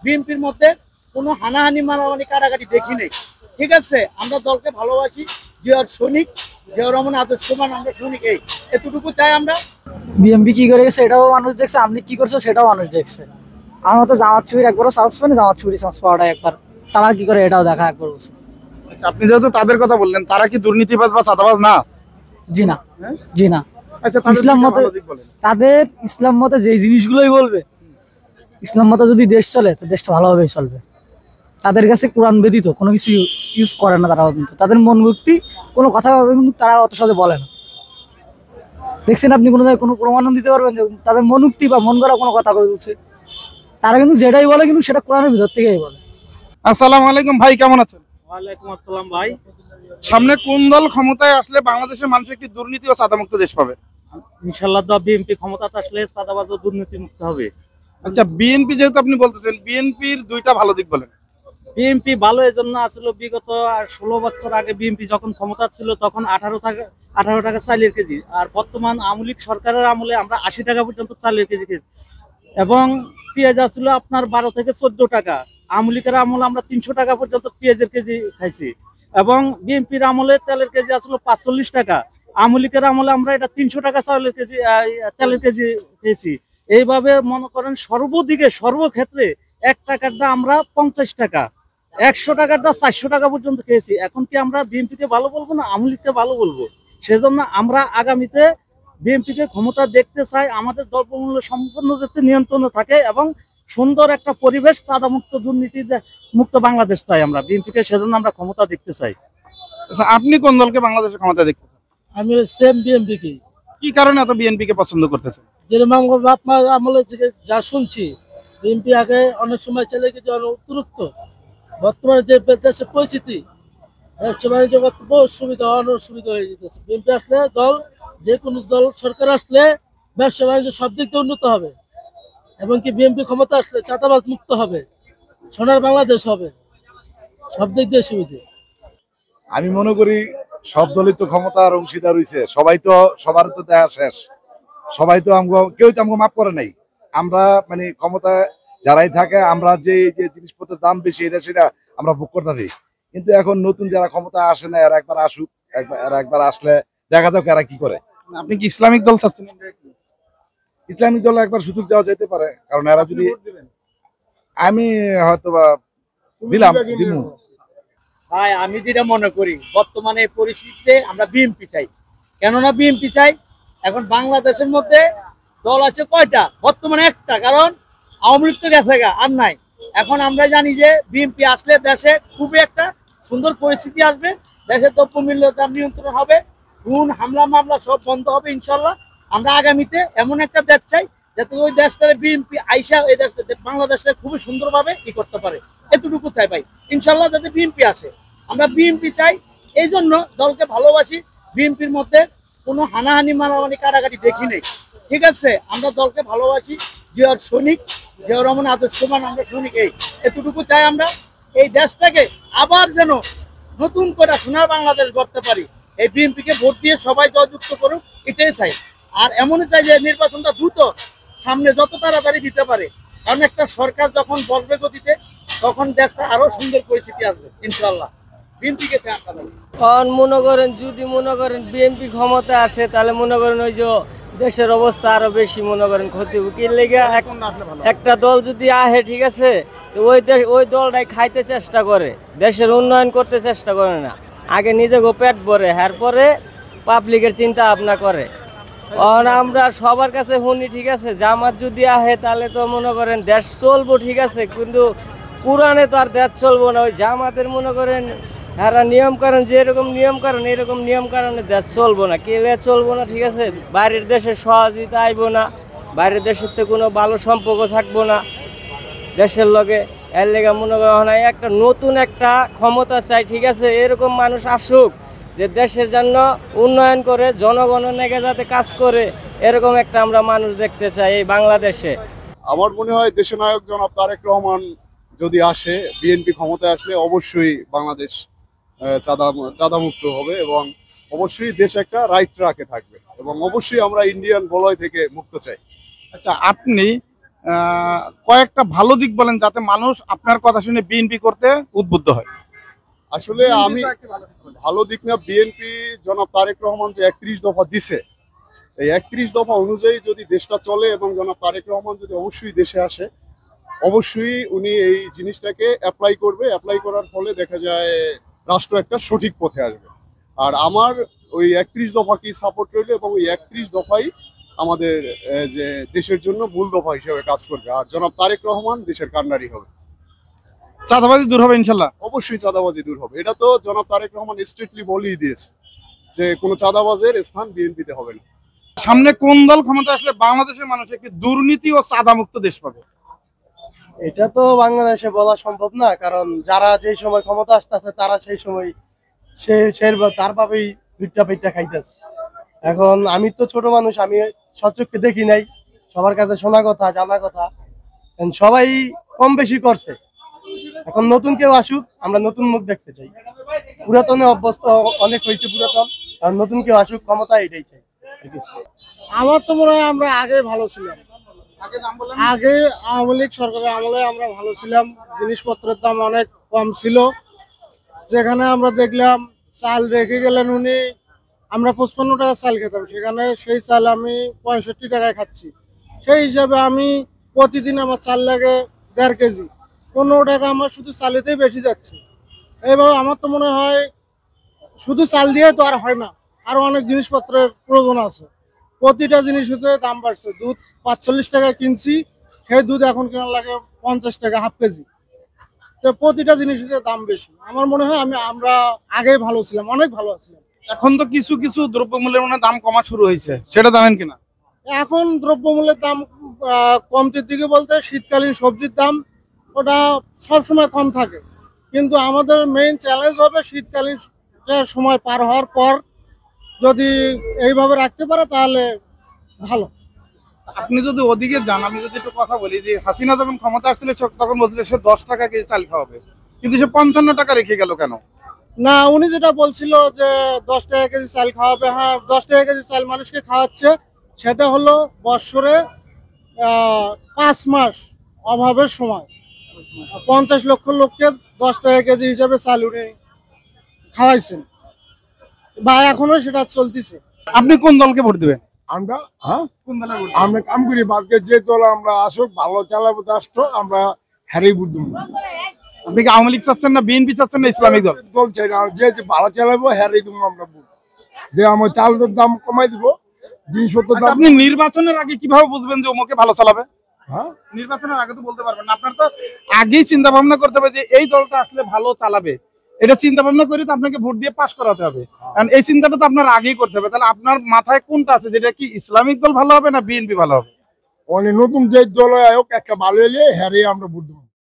বিএনপির মধ্যে কোনো হানাহানি মারামারি কারাগারি দেখি নেই। ঠিক আছে, আমরা দলকে ভালোবাসি, জিয়ার সৈনিক, জিয়াউর রহমান আদর্শমান আমরা সৈনিক, এতটুকু চাই আমরা। বিএমপি কি করে গেছে এটাও মানুষ দেখছে, আপনি কি করছে সেটাও মানুষ দেখছে। আমার মতো জামাত চুরির একবারও চান্স পায়নি, জামাত চুরি চান্স পাওয়াটা একবার, তারা কি করে এটাও দেখা একবার বলছে। আপনি যেহেতু তাদের কথা বললেন, তারা কি দুর্নীতিবাজ বা চাঁদাবাজ না? জি না, জি না। আচ্ছা, ইসলাম মতে তাদের ইসলাম মতে যে জিনিসগুলোই বলবে, ইসলাম মতে যদি দেশ চলে তো দেশটা ভালোভাবেই চলবে। তাদের কাছে কোরআন ব্যতীত কোনো কিছু ইউজ করে না তারা, কিন্তু তাদের মন মুক্তি কোনো কথা কিন্তু তারা অত সহজে বলে না। দেখছেন আপনি কোনো জায়গায় কোনো প্রমাণ দিতে পারবেন যে তাদের মন মুক্তি বা মন গড়া কোনো কথা করে দিচ্ছে? তারা কিন্তু যেটাই বলে কিন্তু সেটা কোরআনের ভিতর থেকেই বলে। আসসালামু আলাইকুম ভাই, কেমন আছেন? ওয়ালাইকুম আসসালাম ভাই। সামনে কোন দল ক্ষমতায় আসলে বাংলাদেশের মানুষ একটি দুর্নীতি ও চাঁদামুক্ত দেশ পাবে? ইনশাআল্লাহ বিএনপি ক্ষমতাতে আসলে চাঁদাবাজ ও দুর্নীতি মুক্ত হবে। আচ্ছা, বিএনপি যেহেতু আপনি বলতেছেন, বিএনপির দুইটা ভালো দিক বলেন। বিএনপি ভালো এজন্য আসলে বিগত 16 বছর আগে বিএনপি যখন ক্ষমতা ছিল তখন 18 টাকা চালের কেজি, আর বর্তমান আওয়ামী লীগ সরকারের আমলে আমরা 80 টাকা পর্যন্ত চালের কেজি খেয়েছি, এবং পেঁয়াজ ছিল আপনার 12 থেকে 14 টাকা। আওয়ামী লীগের আমলে আমরা 300 টাকা পর্যন্ত পেঁয়াজের কেজি খাইছি, এবং বিএনপির আমলে তেলের কেজি আসলে 45 টাকা। আওয়ামী লীগের আমলে আমরা এটা 300 টাকা চালের কেজি তেলের কেজি খেয়েছি। এইভাবে মনে করেন সর্বদিকে সর্বক্ষেত্রে 1 টাকাটা আমরা 50 টাকা, 100 টাকাটা 400 টাকা পর্যন্ত খেয়েছি। এখন কি আমরা বিএনপিকে ভালো বলবো না আওয়ামী লীগকে ভালো বলবো? সেজন্য আমরা আগামীতে বিএনপিকে ক্ষমতা দেখতে চাই, আমাদের দ্রব্যমূল্য সম্পূর্ণ যাতে নিয়ন্ত্রণে থাকে এবং সুন্দর একটা পরিবেশ, চাঁদামুক্ত দুর্নীতি মুক্ত বাংলাদেশ চাই আমরা বিএনপিকে, সেজন্য আমরা ক্ষমতা দেখতে চাই। আচ্ছা, আপনি কোন দলকে বাংলাদেশের ক্ষমতা দেখতে চান? আমি সেম বিএমপি কে। কি কারণে এত বিএনপি কে পছন্দ করতেছেন? যেরকম আমার বাপ মা আমলে থেকে যা শুনছি, বিএনপি আগে অনেক সময় ছেলে কিছু অতিরিক্ত, বর্তমানে যে দেশের পরিস্থিতি, ব্যবসা বাণিজ্য করতে বহু সুবিধা অনেক সুবিধা হয়ে যেতেছে। বিএনপি আসলে দল, যে কোনো দল সরকার আসলে ব্যবসা বাণিজ্য সব দিক দিয়ে উন্নত হবে, এবং কি বিএনপি ক্ষমতা আসলে চাঁদাবাজ মুক্ত হবে, সোনার বাংলাদেশ হবে, সব দিক দিয়ে সুবিধা। আমি মনে করি সব দলই তো ক্ষমতার অংশীদার হইছে, সবাই তো সবার তো দেখা শেষ, সবাই তো কেউ তো আমাকে মাফ করে নাই। আমরা মানে ক্ষমতা যারাই থাকে, আমরা যে যে জিনিসপত্রের দাম বেশি এটা সেটা আমরা ভোগ করতে থাকি। কিন্তু এখন নতুন যারা ক্ষমতা আসে না, এরা একবার আসুক, একবার আসলে দেখা যাক এরা কি করে। আপনি কি ইসলামিক দল চাচ্ছেন? ইসলামিক দলে একবার সুযোগ দেওয়া যেতে পারে, কারণ এরা যদি, আমি হয়তো বা দিলাম দিমু। ভাই আমি যেটা মনে করি বর্তমানে পরিস্থিতিতে আমরা বিএনপি চাই। কেননা বিএনপি চাই, এখন বাংলাদেশের মধ্যে দল আছে কয়টা? বর্তমানে একটা, কারণ আওয়ামী লীগ তো গেছে গা, আর নাই। এখন আমরা জানি যে বিএনপি আসলে দেশে খুবই একটা সুন্দর পরিস্থিতি আসবে, দেশের দ্রব্যমূল্যের দাম নিয়ন্ত্রণ হবে, খুন হামলা মামলা সব বন্ধ হবে ইনশাল্লাহ। আমরা আগামীতে এমন একটা দেশ চাই যাতে ওই দেশটারে বিএনপি আইসা এই দেশটা বাংলাদেশে খুবই সুন্দরভাবে কি করতে পারে, এতটুকু চাই ভাই। ইনশাল্লাহ যাতে বিএনপি আসে, আমরা বিএনপি চাই, এই জন্য দলকে ভালোবাসি। বিএনপির মধ্যে কোনো হানাহানি মারামারি কারাগারি দেখি নেই। ঠিক আছে, আমরা দলকে ভালোবাসি, জিয়ার সৈনিক, জিয়াউর রহমান আদর্শমান আমরা সৈনিক, এতটুকু চাই আমরা। এই দেশটাকে আবার যেন নতুন করে সোনার বাংলাদেশ গড়তে পারি, এই বিএনপিকে ভোট দিয়ে সবাই জয়যুক্ত করুক, এটাই চাই। আর এমনই চাই যে নির্বাচনটা দ্রুত সামনে যত তাড়াতাড়ি দিতে পারে, কারণ একটা সরকার যখন বসবে গতিতে তখন দেশটা আরো সুন্দর পরিস্থিতি আসবে ইনশাল্লাহ। বিএনপিকে চাই আপনারা। কারণ মনে করেন যদি মনে করেন বিএনপি ক্ষমতা আসে, তাহলে মনে করেন ওই যে দেশের অবস্থা আরো বেশি মনে করেন ক্ষতি হবে। কি লেগে একটা দল যদি আহে, ঠিক আছে, তো ওই দলটাই খাইতে চেষ্টা করে, দেশের উন্নয়ন করতে চেষ্টা করে না, আগে নিজেকে পেট ভরে, এরপরে পাবলিকের চিন্তা ভাবনা করে। কারণ আমরা সবার কাছে শুনি, ঠিক আছে, জামাত যদি আহে তাহলে তো মনে করেন দেশ চলবো, ঠিক আছে, কিন্তু পুরাণে তো আর দেশ চলবো না। ওই জামাতের মনে করেন এরা নিয়ম করেন, যে এরকম নিয়ম করেন এরকম নিয়ম কারণে দেশ চলবো না, কেলে চলবো না, ঠিক আছে। বাইরের দেশে সহযোগিতা আইবো না, বাইরের দেশের তো কোনো ভালো সম্পর্ক থাকবো না দেশের লগে। এর লেগে মনে করেন একটা নতুন একটা ক্ষমতা চাই, ঠিক আছে, এরকম মানুষ আসুক যে দেশের জন্য উন্নয়ন করে, জনগণের নেগে যাতে কাজ করে, এরকম একটা আমরা মানুষ দেখতে চাই এই বাংলাদেশে। আমার মনে হয় দেশনায়ক জনাব তারেক রহমান যদি আসে, বিএনপি ক্ষমতায় আসলে অবশ্যই বাংলাদেশ চাঁদামুক্ত হবে, এবং অবশ্যই দেশ একটা রাইট ট্র্যাকে থাকবে, এবং অবশ্যই আমরা ইন্ডিয়ান বলয় থেকে মুক্ত চাই। আচ্ছা, আপনি কয়েকটা ভালো দিক বলেন যাতে মানুষ আপনার কথা শুনে বিএনপি করতে উদ্বুদ্ধ হয়। আসলে আমি ভালো দিক না, বিএনপি জনাব তারেক রহমান যে 31 দফা দিছে, এই 31 দফা অনুযায়ী যদি দেশটা চলে এবং জনাব তারেক রহমান যদি অবশ্যই দেশে আসে, অবশ্যই উনি এই জিনিসটাকে অ্যাপ্লাই করবে। অ্যাপ্লাই করার ফলে দেখা যায় রাষ্ট্র একটা সঠিক পথে আসবে। আর আমার ওই 31 দফাকেই সাপোর্ট রইল এবং ওই 31 দফাই আমাদের যে দেশের জন্য মূল দফা হিসেবে কাজ করবে। আর জনাব তারেক রহমান দেশের কান্ডারি হবে। চাঁদাবাজি দূর হবে ইনশাল্লাহ। অবশ্যই চাঁদাবাজি দূর হবে, এটা তো জনাব তারেক রহমান স্ট্রিক্টলি বলেই দিয়েছে যে কোনো চাঁদাবাজের স্থান বিএনপিতে হবে না। সামনে কোন দল ক্ষমতা আসলে বাংলাদেশের মানুষ একটি দুর্নীতি ও চাঁদা মুক্ত দেশ পাবে? এটা তো বাংলাদেশে বলা সম্ভব না, কারণ যারা যেই সময় ক্ষমতা আসতেছে তারা সেই সময় তার ভাবেই দুইটা পেটটা খাইতেছে। এখন আমি তো ছোট মানুষ, আমি সচক্ষে দেখি নাই, সবার কাছে শোনা কথা জানা কথা, সবাই কম বেশি করছে। এখন নতুন কেউ আসুক, আমরা নতুন মুখ দেখতে চাই। পুরাতনে অভ্যস্ত অনেক হয়েছে পুরাতন, আর নতুন কেউ আসুক, ক্ষমতা এটাই চাই। আমার তো মনে হয় আমরা আগে ভালো ছিলাম, আগে আওয়ামী লীগ সরকারের আমলে আমরা ভালো ছিলাম। জিনিসপত্রের দাম অনেক কম ছিল, যেখানে আমরা দেখলাম চাল রেখে গেলেন উনি, আমরা 55 টাকা চাল খেতাম, সেখানে সেই চাল আমি 65 টাকায় খাচ্ছি। সেই হিসাবে আমি প্রতিদিন আমার চাল লাগে 1.5 কেজি, 15 টাকা আমার শুধু চালেতেই বেশি যাচ্ছে। এইভাবে আমার তো মনে হয় শুধু চাল দিয়ে তো আর হয় না, আরো অনেক জিনিসপত্রের প্রয়োজন আছে। প্রতিটা জিনিসের দাম বাড়ছে। দুধ 45 টাকায় কিনছি, সেই দুধ এখন কেনার লাগে 50 টাকা হাফ কেজি। তো প্রতিটা জিনিসের দাম বেশি। আমার মনে হয় আমরা আগেই ভালো ছিলাম, অনেক ভালো ছিলাম। এখন তো কিছু কিছু দ্রব্যমূল্যের মানে দাম কমা শুরু হয়েছে, সেটা জানেন কিনা? এখন দ্রব্যমূল্যের দাম কমতির দিকে বলতে শীতকালীন সবজির দাম ওটা সবসময় কম থাকে, কিন্তু আমাদের মেইন চ্যালেঞ্জ হবে শীতকালীন সময় পার হওয়ার পর যদি এইভাবে রাখতে পারে তাহলে ভালো। আপনি যদি ওদিকে যান, আমি যদি একটু কথা বলি যে হাসিনা যখন ক্ষমতা আসছিল তখন বলছিল সে 10 টাকা কেজি চাল খাওয়াবে, কিন্তু সে 55 টাকা রেখে গেল কেন? না, উনি যেটা বলছিল যে 10 টাকা কেজি চাল খাওয়াবে, হ্যাঁ 10 টাকা কেজি চাল মানুষকে খাওয়াচ্ছে, সেটা হলো বৎসরে 5 মাস অভাবের সময় 50 লক্ষ লোককে 10 টাকা কেজি হিসাবে চাল উনি খাওয়াইছেন, বা এখনো সেটা চলতেছে। আপনি কোন দলকে ভোট দিবেন? আমরা কোন দলে ভোট আমরা কাম করি বাদকে যে দল আমরা আসুক ভালো চালাবো রাষ্ট্র, আমরা হ্যারেই বুঝবো। আপনি কি আওয়ামী লীগ চাচ্ছেন না বিএনপি চাচ্ছেন না ইসলামিক দল? দল চাই না, যে যে ভালো চালাবো হ্যারেই দেবো আমরা বুঝ, যে আমার চালের দাম কমাই দিব, জিনিসপত্রের আচ্ছা, দাম। আপনি নির্বাচনের আগে কিভাবে বুঝবেন যে ওমকে ভালো চালাবে? হ্যাঁ, নির্বাচনের আগে তো বলতে পারবেন না, আপনার তো আগেই চিন্তা ভাবনা করতে হবে যে এই দলটা আসলে ভালো চালাবে, এটা চিন্তা ভাবনা করে তো আপনাকে ভোট দিয়ে পাশ করাতে হবে। কারণ এই চিন্তাটা তো আপনার আগেই করতে হবে। তাহলে আপনার মাথায় কোনটা আছে, যেটা কি ইসলামিক দল ভালো হবে না বিএনপি ভালো হবে? অনেক নতুন যে দল আয়োগ একটা ভালো এলে হ্যারেই আমরা বুঝবো।